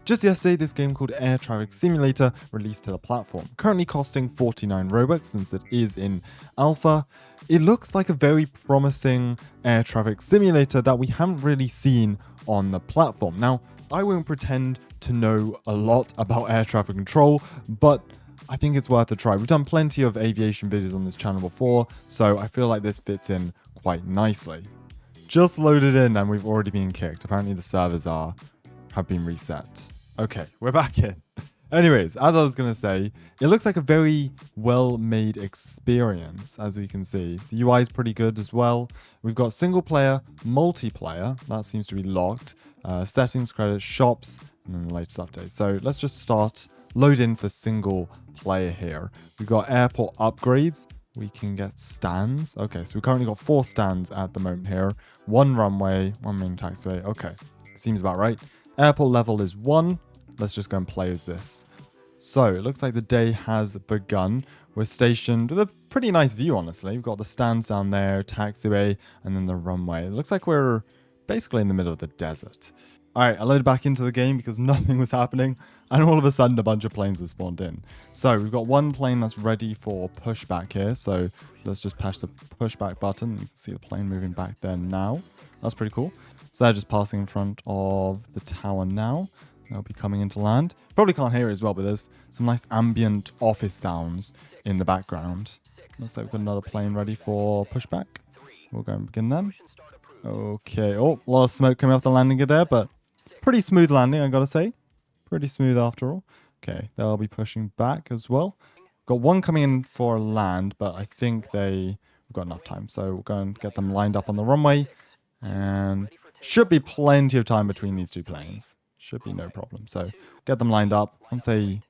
Just yesterday, this game called Air Traffic Simulator released to the platform, currently costing 49 Robux since it is in alpha. It looks like a very promising air traffic simulator that we haven't really seen on the platform. Now, I won't pretend to know a lot about air traffic control, but I think it's worth a try. We've done plenty of aviation videos on this channel before, so I feel like this fits in quite nicely. Just loaded in and we've already been kicked. Apparently the servers have been reset. Okay, we're back in. Anyways, as I was going to say, it looks like a very well-made experience, as we can see. The UI is pretty good as well. We've got single player, multiplayer. That seems to be locked. Settings, credits, shops, and then the latest update. So let's just start. Load in for single player here. We've got airport upgrades. We can get stands. Okay, so we've currently got 4 stands at the moment here. 1 runway, 1 main taxiway. Okay, seems about right. Airport level is 1. Let's just go and play as this. So it looks like the day has begun. We're stationed with a pretty nice view, honestly. We've got the stands down there, taxiway, and then the runway. It looks like we're basically in the middle of the desert. All right, I loaded back into the game because nothing was happening. And all of a sudden, a bunch of planes have spawned in. So we've got 1 plane that's ready for pushback here. So let's just push the pushback button. You can see the plane moving back there now. That's pretty cool. So they're just passing in front of the tower now. They'll be coming into land. Probably can't hear it as well, but there's some nice ambient office sounds in the background. Looks like we've got another plane ready for pushback. We'll go and begin then. Okay. Oh, a lot of smoke coming off the landing gear there, but pretty smooth landing, I gotta say. Pretty smooth after all. Okay, they'll be pushing back as well. Got 1 coming in for land, but I think we've got enough time. So we'll go and get them lined up on the runway. And should be plenty of time between these 2 planes. Should be no problem. So get them lined up. Once they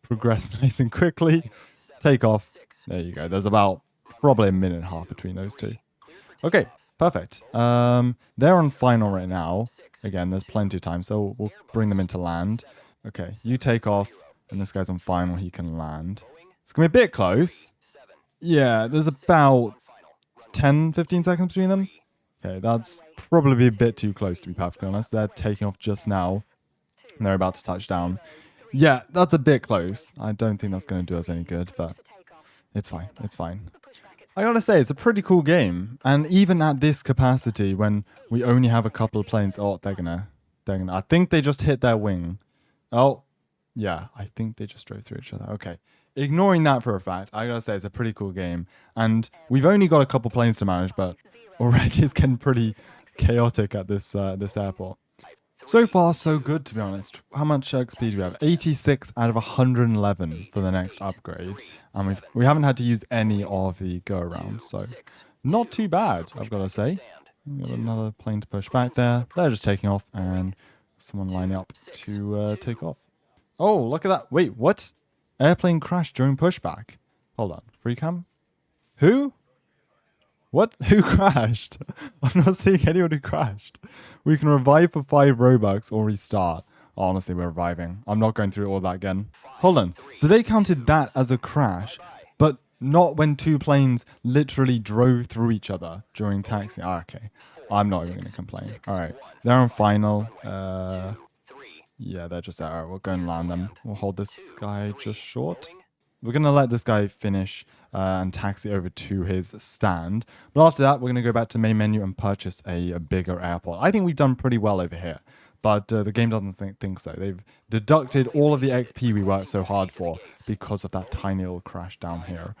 progress nice and quickly, take off. There you go. There's about probably a minute and a half between those 2. Okay, perfect. They're on final right now. Again, there's plenty of time, so we'll bring them into land. Okay, you take off, and this guy's on final. He can land. It's going to be a bit close. Yeah, there's about 10, 15 seconds between them. Okay, that's probably a bit too close, to be perfectly honest. They're taking off just now, and they're about to touch down. Yeah, that's a bit close. I don't think that's going to do us any good, but it's fine. It's fine. I gotta say, it's a pretty cool game. And even at this capacity, when we only have a couple of planes... Oh, they're gonna... I think they just hit their wing. Oh, yeah. I think they just drove through each other. Okay. Ignoring that for a fact, I gotta say, it's a pretty cool game. And we've only got a couple planes to manage, but already it's getting pretty chaotic at this airport. So far, so good, to be honest. How much XP do we have? 86 out of 111 for the next upgrade. And we haven't had to use any of the go-arounds, so not too bad, I've got to say. We've got another plane to push back there. They're just taking off, and someone lining up to take off. Oh, look at that. Wait, what? Airplane crashed during pushback. Hold on. Free cam? Who? What? Who crashed? I'm not seeing anyone who crashed. We can revive for 5 Robux or restart. Oh, honestly, we're reviving. I'm not going through all that again. Hold on. So they counted that as a crash, but not when 2 planes literally drove through each other during taxi. Ah, okay. I'm not even going to complain. All right. They're on final. Yeah, they're just out. All right, we'll go and land them. We'll hold this guy just short. We're going to let this guy finish and taxi over to his stand. But after that, we're going to go back to main menu and purchase a bigger airport. I think we've done pretty well over here. But the game doesn't think so. They've deducted all of the XP we worked so hard for because of that tiny little crash down here.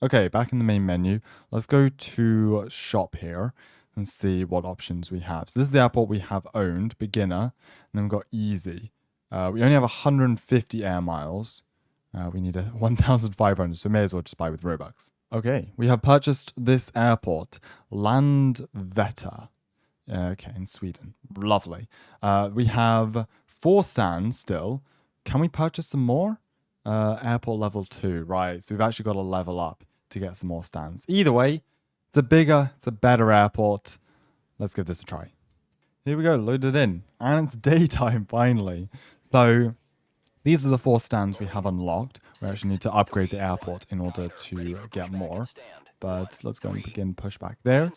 Okay, back in the main menu. Let's go to shop here and see what options we have. So this is the airport we have owned, beginner. And then we've got easy. We only have 150 air miles. We need 1,500, so may as well just buy with Robux. Okay, we have purchased this airport, Landvetter. Okay, in Sweden. Lovely. We have 4 stands still. Can we purchase some more? Airport level 2. Right, so we've actually got to level up to get some more stands. Either way, it's a better airport. Let's give this a try. Here we go, loaded in. And it's daytime, finally. So these are the 4 stands we have unlocked. We actually need to upgrade the airport in order to get more. But let's go and begin pushback there.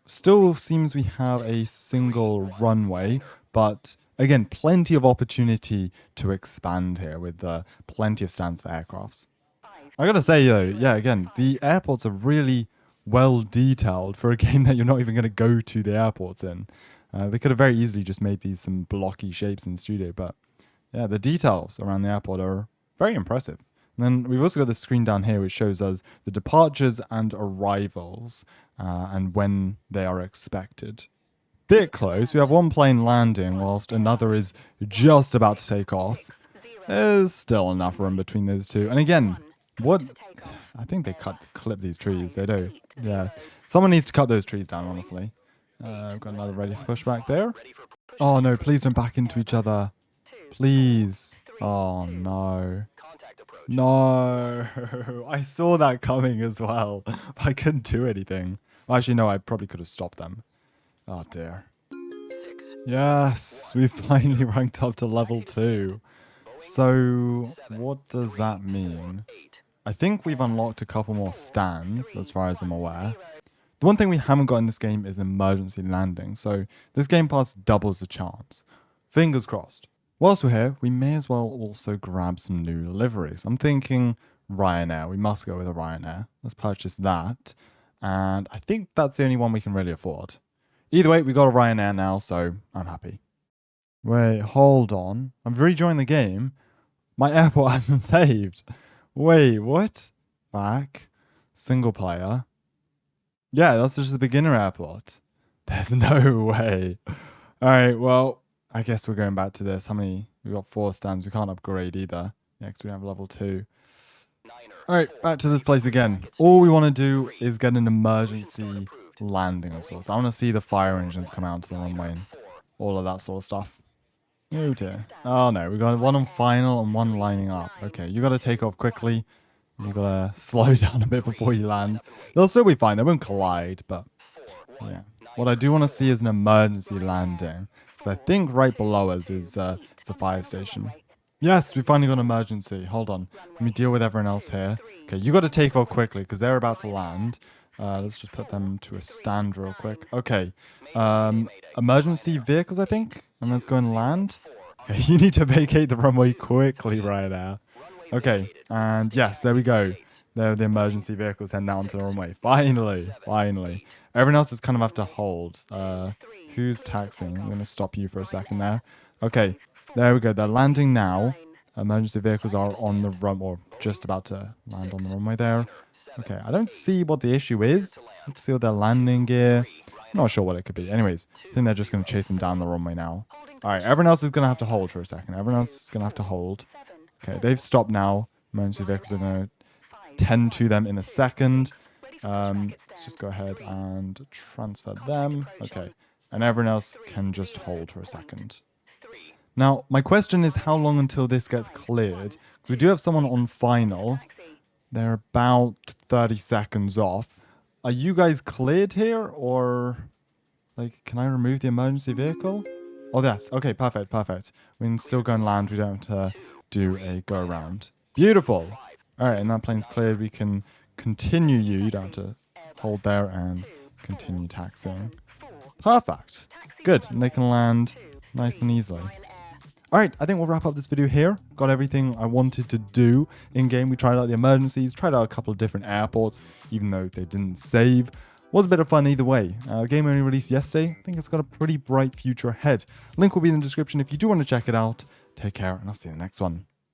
Still seems we have a single runway, but again, plenty of opportunity to expand here with plenty of stands for aircrafts. I gotta say though, yeah, again, the airports are really well detailed for a game that you're not even gonna go to the airports in. They could have very easily just made these some blocky shapes in the studio, but yeah, the details around the airport are very impressive. And then we've also got the screen down here which shows us the departures and arrivals and when they are expected. Bit close, we have one plane landing whilst another is just about to take off. There's still enough room between those two. And again, what? I think they clip these trees. They do. Yeah. Someone needs to cut those trees down, honestly. We've got another ready for pushback there. Oh no, please don't back into each other. Please. Oh no. No. I saw that coming as well. But I couldn't do anything. Well, actually, no, I probably could have stopped them. Oh dear. Yes, we finally ranked up to level 2. So, what does that mean? I think we've unlocked a couple more stands, as far as I'm aware. The one thing we haven't got in this game is emergency landing, so this game pass doubles the chance. Fingers crossed. Whilst we're here, we may as well also grab some new liveries. I'm thinking Ryanair. We must go with a Ryanair. Let's purchase that. And I think that's the only one we can really afford. Either way, we got a Ryanair now, so I'm happy. Wait, hold on. I've rejoined the game. My airport hasn't saved. Wait, what? Back. Single player. Yeah, that's just the beginner airport. There's no way. Alright, well, I guess we're going back to this. How many? We've got 4 stands. We can't upgrade either. Next, we have level 2. Alright, back to this place again. All we want to do is get an emergency landing of sorts. I want to see the fire engines come out to the runway and all of that sort of stuff. Oh dear. Oh no, we got one on final and one lining up. Okay, you got to take off quickly. You got to slow down a bit before you land. They'll still be fine. They won't collide, but yeah. What I do want to see is an emergency landing. Because I think right below us is it's a fire station. Yes, we finally got an emergency. Hold on. Let me deal with everyone else here. Okay, you got to take off quickly because they're about to land. Let's just put them to a stand real quick. Okay. Emergency vehicles, I think. And let's go and land. Okay, you need to vacate the runway quickly right now. Okay, and yes, there we go. There are the emergency vehicles heading out onto the runway. Finally, finally. Everyone else is kind of have to hold. Who's taxiing? I'm going to stop you for a second there. Okay, there we go. They're landing now. Emergency vehicles are on the run, or just about to land on the runway there. Okay, I don't see what the issue is. Let's see what their landing gear. I'm not sure what it could be. Anyways, I think they're just going to chase them down the runway now. Alright, everyone else is going to have to hold for a second. Everyone else is going to have to hold. Okay, they've stopped now. Emergency vehicles are going to tend to them in a second. Let's just go ahead and transfer them. Okay, and everyone else can just hold for a second. Now, my question is how long until this gets cleared? Because we do have someone on final. They're about 30 seconds off. Are you guys cleared here, or like, can I remove the emergency vehicle? Oh, yes. Okay, perfect, perfect. We can still go and land. We don't have to do a go around. Beautiful. All right, and that plane's cleared. We can continue you. You don't have to hold there and continue taxiing. Perfect. Good. And they can land nice and easily. All right, I think we'll wrap up this video here. Got everything I wanted to do in-game. We tried out the emergencies, tried out a couple of different airports, even though they didn't save. Was a bit of fun either way. The game only released yesterday. I think it's got a pretty bright future ahead. Link will be in the description if you do want to check it out. Take care, and I'll see you in the next one.